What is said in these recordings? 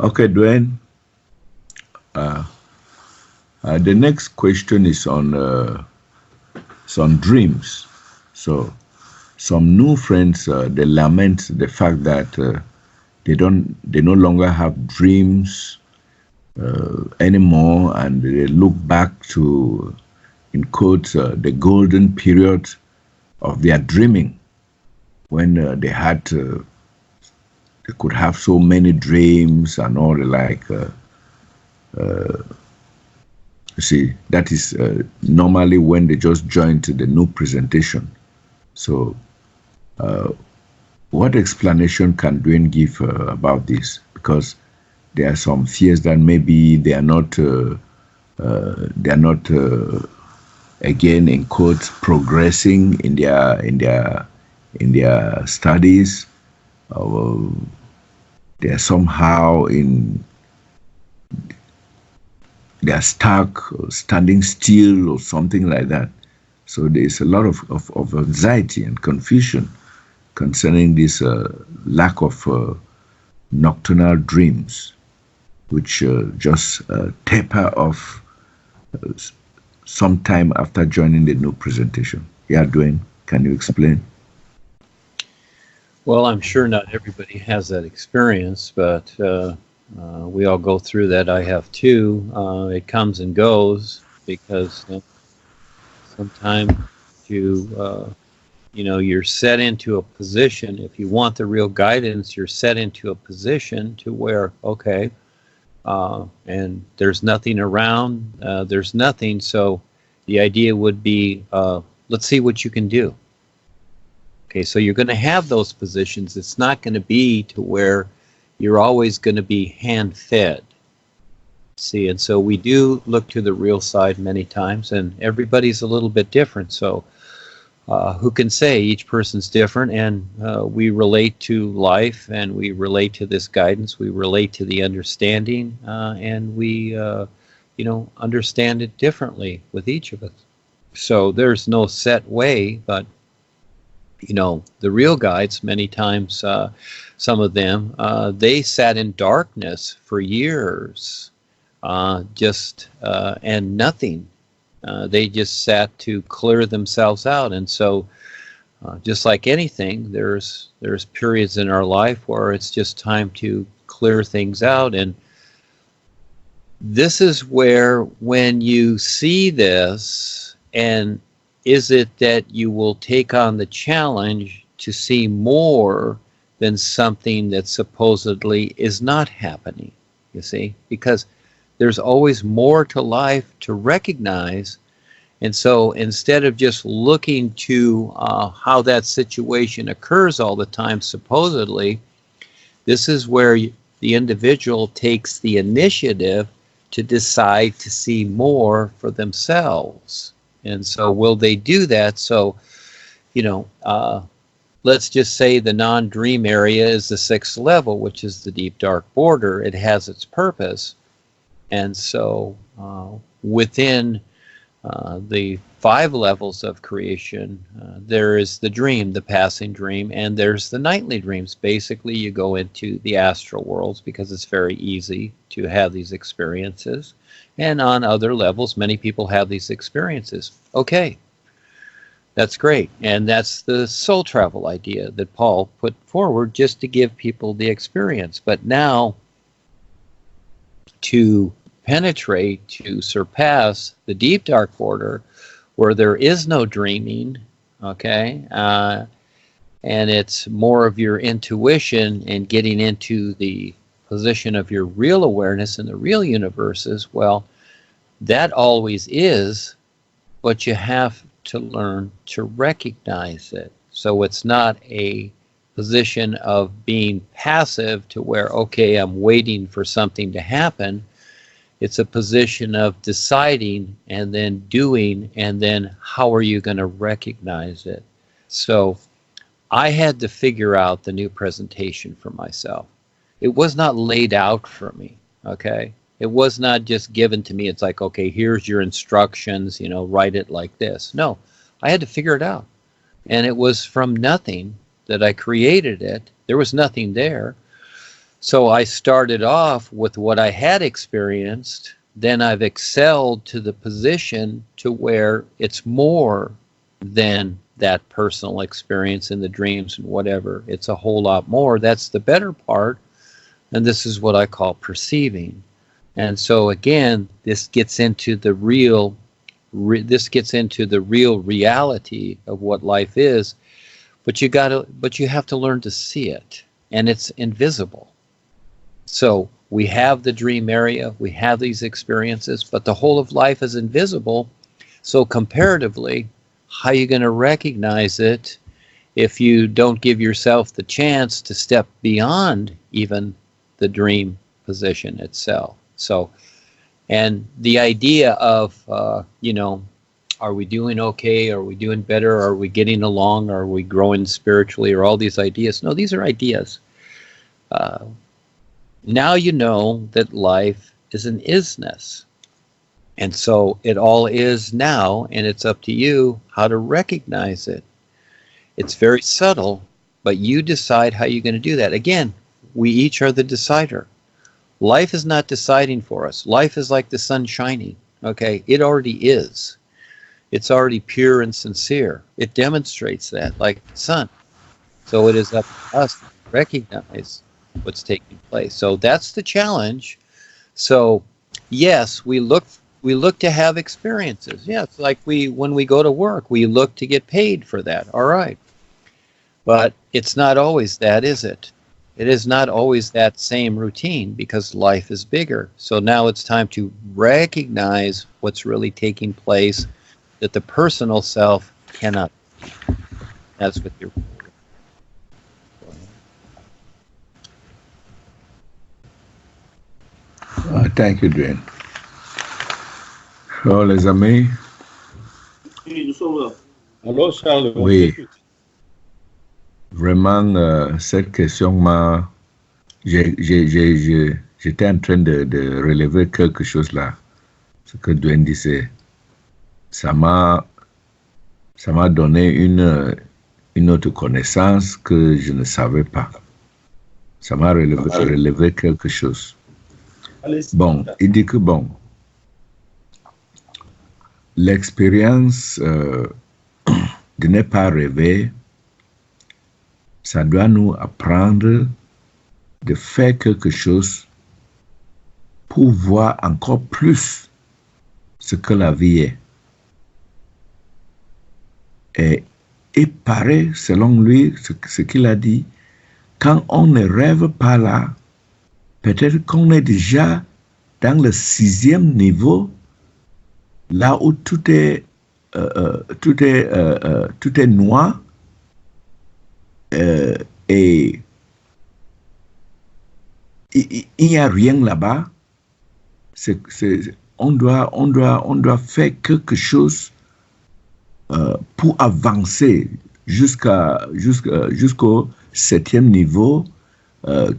Okay, Duane. The next question is on dreams. So some new friends they lament the fact that they no longer have dreams anymore, and they look back to, in quotes, the golden period of their dreaming when they could have so many dreams and all the like. You see, that is normally when they just joined the new presentation. So, what explanation can Dwayne give about this? Because there are some fears that maybe they are not again in quotes progressing in their studies. They are somehow they are stuck or standing still or something like that. So there's a lot of anxiety and confusion concerning this lack of nocturnal dreams, which just taper off sometime after joining the new presentation. Yeah, Duane, can you explain? Well, I'm sure not everybody has that experience, but we all go through that. I have too. It comes and goes because sometimes you're set into a position. If you want the real guidance, you're set into a position to where, okay, and there's nothing around, there's nothing. So the idea would be, let's see what you can do. Okay, so you're going to have those positions. It's not going to be to where you're always going to be hand-fed. See, and so we do look to the real side many times, and everybody's a little bit different. So who can say? Each person's different, and we relate to life, and we relate to this guidance. We relate to the understanding, and we, understand it differently with each of us. So there's no set way, but the real guides, many times, some of them, they sat in darkness for years, and nothing. They just sat to clear themselves out. And so, just like anything, there's periods in our life where it's just time to clear things out. And this is where, when you see this, and is it that you will take on the challenge to see more than something that supposedly is not happening, you see? Because there's always more to life to recognize. And so instead of just looking to how that situation occurs all the time, supposedly, this is where the individual takes the initiative to decide to see more for themselves. And so will they do that? So, let's just say the non-dream area is the 6th level, which is the deep dark border. It has its purpose. And so within the 5 levels of creation, there is the dream, the passing dream, and there's the nightly dreams. Basically, you go into the astral worlds because it's very easy to have these experiences. And on other levels, many people have these experiences. Okay, that's great. And that's the soul travel idea that Paul put forward, just to give people the experience. But now, to penetrate, to surpass the deep dark border, where there is no dreaming, okay, and it's more of your intuition and getting into the position of your real awareness in the real universes, well, that always is, but you have to learn to recognize it. So it's not a position of being passive to where, okay, I'm waiting for something to happen. It's a position of deciding and then doing, and then how are you going to recognize it? So I had to figure out the new presentation for myself. It was not laid out for me, okay? It was not just given to me. It's like, okay, here's your instructions, write it like this. No, I had to figure it out. And it was from nothing that I created it. There was nothing there. So I started off with what I had experienced, then I've excelled to the position to where it's more than that personal experience in the dreams and whatever. It's a whole lot more. That's the better part. And this is what I call perceiving. And so again, this gets into the real reality of what life is, but you have to learn to see it, and it's invisible. So we have the dream area, we have these experiences, but the whole of life is invisible. So comparatively, how are you going to recognize it if you don't give yourself the chance to step beyond even the dream position itself? So, and the idea of, are we doing okay? Are we doing better? Are we getting along? Are we growing spiritually? Or all these ideas? No, these are ideas. Now you know that life is an isness. And so it all is now, and it's up to you how to recognize it. It's very subtle, but you decide how you're going to do that. Again, we each are the decider. Life is not deciding for us. Life is like the sun shining, okay? It already is. It's already pure and sincere. It demonstrates that, like the sun. So it is up to us to recognize what's taking place. So that's the challenge. So yes, we look to have experiences. Yeah, it's like when we go to work, we look to get paid for that. All right. But it's not always that, is it? It is not always that same routine because life is bigger. So now it's time to recognize what's really taking place that the personal self cannot see. That's what you're. Thank you, Duane. Alors, les amis. Oui, nous sommes là. Alors, Charles, Oui. Vraiment, cette question m'a. J'étais en train de relever quelque chose là. Ce que Duane disait. Ça m'a donné une autre connaissance que je ne savais pas. Ça m'a relevé quelque chose. Bon, il dit que bon, l'expérience de ne pas rêver, ça doit nous apprendre de faire quelque chose pour voir encore plus ce que la vie est. Et il paraît, selon lui, ce qu'il a dit, quand on ne rêve pas là, peut-être qu'on est déjà dans le 6e niveau, là où tout est noir, et il n'y a rien là-bas. On doit faire quelque chose pour avancer jusqu'au 7e niveau,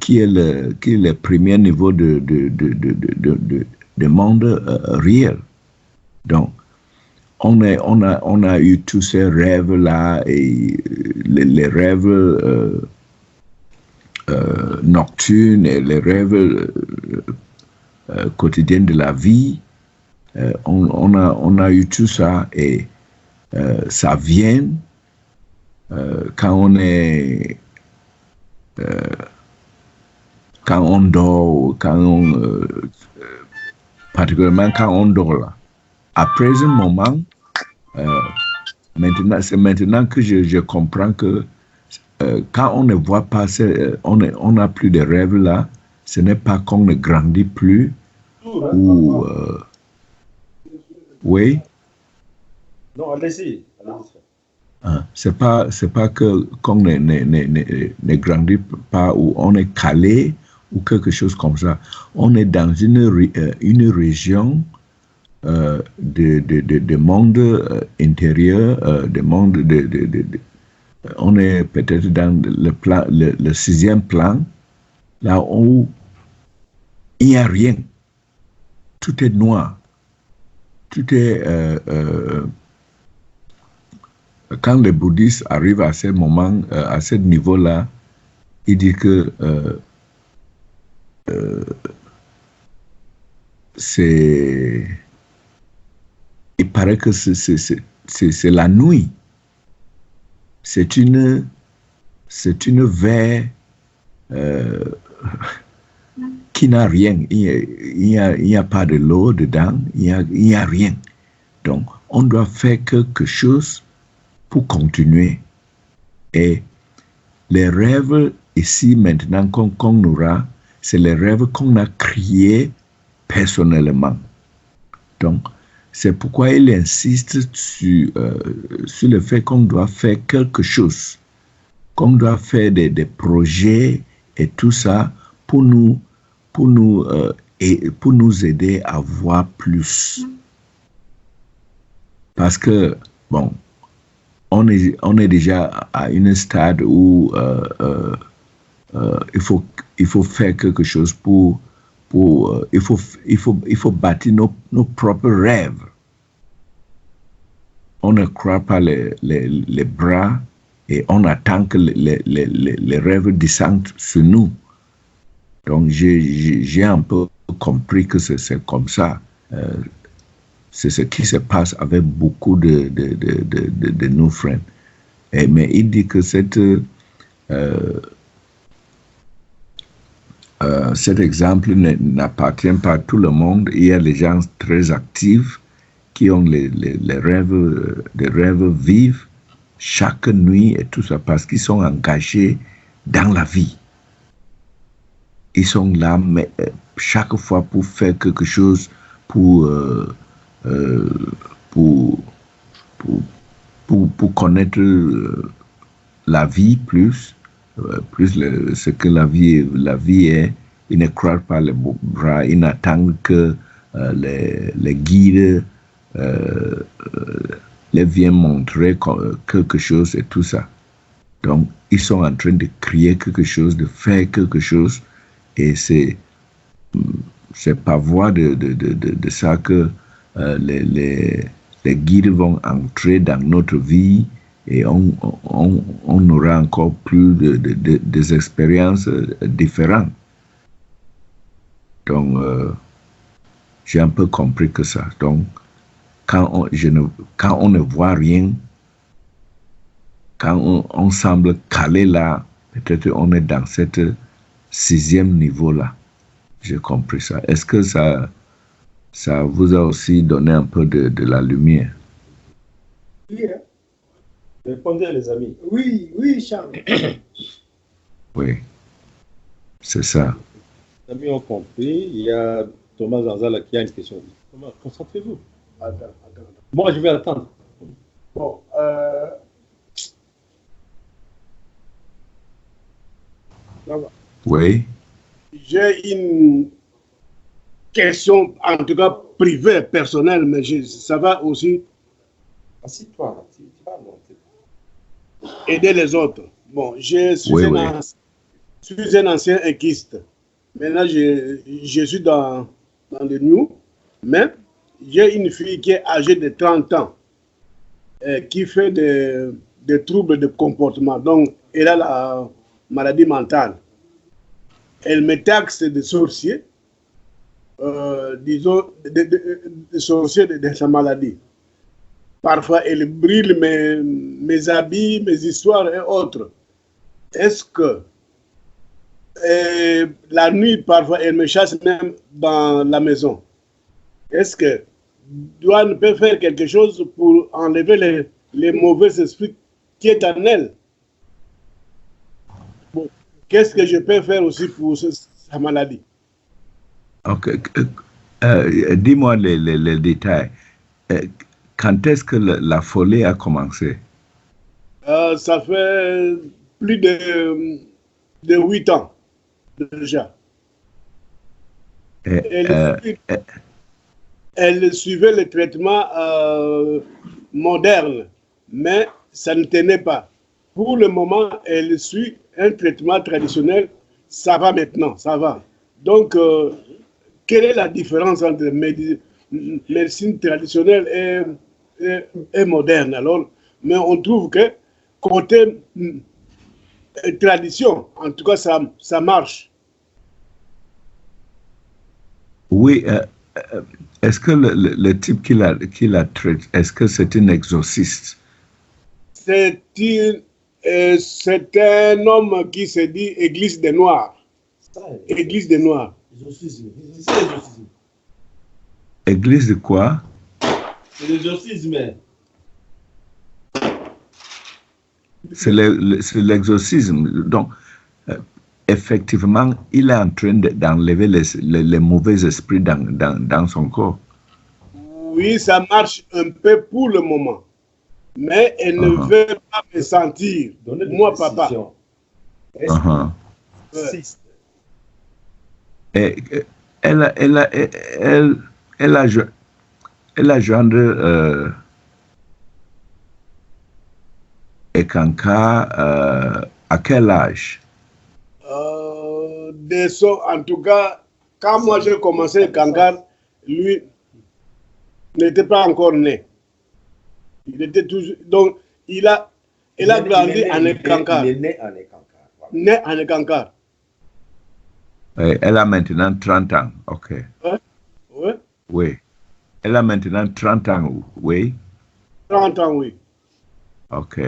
qui est le premier niveau de monde réel. Donc, on a eu tous ces rêves-là, et les rêves nocturnes et les rêves quotidiens de la vie. On a eu tout ça, et ça vient quand on est quand on dort, particulièrement quand on dort là. Après un moment, c'est maintenant que je comprends que quand on ne voit pas, on n'a plus de rêves là, ce n'est pas qu'on ne grandit plus, ou oui. Non, allez-y. C'est pas que qu'on ne grandit pas, ou on est calé ou quelque chose comme ça. On est dans une région de monde intérieur, de monde on est peut-être dans le 6e plan, là où il n'y a rien. Tout est noir. Tout est... quand les bouddhistes arrivent à ce moment, à ce niveau-là, ils disent que il paraît que c'est la nuit. C'est une verre qui n'a rien. Il n'y a pas de l'eau dedans, il n'y a rien. Donc, on doit faire quelque chose pour continuer. Et les rêves ici maintenant qu'on aura, c'est les rêves qu'on a créés personnellement. Donc, c'est pourquoi il insiste sur le fait qu'on doit faire quelque chose, qu'on doit faire des projets et tout ça pour nous aider à voir plus. Parce que, bon, on est déjà à un stade où il faut faire quelque chose il faut bâtir nos propres rêves. On ne croit pas les bras et on attend que les rêves descendent sur nous. Donc j'ai un peu compris que c'est comme ça. C'est ce qui se passe avec beaucoup de nos frères. Mais il dit que cet exemple n'appartient pas à tout le monde. Il y a des gens très actifs qui ont des rêves vifs chaque nuit et tout ça parce qu'ils sont engagés dans la vie. Ils sont là mais, chaque fois pour faire quelque chose pour connaître la vie plus ce que la vie est. Ils ne croient pas les bras, ils n'attendent que les guides les viennent montrer quelque chose et tout ça. Donc, ils sont en train de créer quelque chose, de faire quelque chose, et c'est par voie de ça que les guides vont entrer dans notre vie et on aura encore plus des expériences différentes. Donc, j'ai un peu compris que ça. Donc, quand on ne voit rien, quand on semble calé là, peut-être on est dans cette 6e niveau-là. J'ai compris ça. Est-ce que ça vous a aussi donné un peu de la lumière? Oui, hein? Répondez, les amis. Oui, Charles. Oui, c'est ça. Les amis ont compris. Il y a Thomas Zanzala qui a une question. Thomas, concentrez-vous. Attends. Moi, je vais attendre. Bon, Oui. j'ai une question, en tout cas privée, personnelle, mais ça va aussi Assieds-toi, tu vas monter. aider les autres. Bon, je suis Oui, un ancien équiste. Maintenant, je suis dans le new, mais j'ai une fille qui est âgée de 30 ans, qui fait des troubles de comportement. Donc, elle a la maladie mentale. Elle me taxe de sorcier, disons, de sorcier de sa maladie. Parfois, elle brûle mes habits, mes histoires et autres. Est-ce que la nuit, parfois, elle me chasse même dans la maison? Est-ce que Duane peut faire quelque chose pour enlever les mauvais esprits qui est en elle? Bon, qu'est-ce que je peux faire aussi pour sa maladie? Ok. Dis-moi les détails. Quand est-ce que la folie a commencé? Ça fait plus de 8 ans déjà. Elle suivait le traitement moderne, mais ça ne tenait pas. Pour le moment, elle suit un traitement traditionnel. Ça va maintenant, ça va. Donc, quelle est la différence entre médecine traditionnelle et moderne? Alors, mais on trouve que côté tradition, en tout cas, ça marche. Oui, est-ce que le type qui la traite, est-ce que c'est un exorciste? C'est un homme qui se dit Église des Noirs. Église des Noirs. Église de quoi? C'est l'exorcisme. C'est l'exorcisme. Donc, effectivement, il est en train d'enlever les mauvais esprits dans son corps. Oui, ça marche un peu pour le moment. Mais elle ne veut pas me sentir. Moi, papa. Ouais. Et elle a joindre Ekanka à quel âge? En tout cas, quand moi j'ai commencé le Kangar, lui n'était pas encore né. Il était toujours. Donc, il a grandi en Ekankar. Il est né en Ekankar. Voilà. Né en Ekankar. Elle a maintenant 30 ans, ok. Ouais. Oui. Elle a maintenant 30 ans, oui. 30 ans, oui. Ok.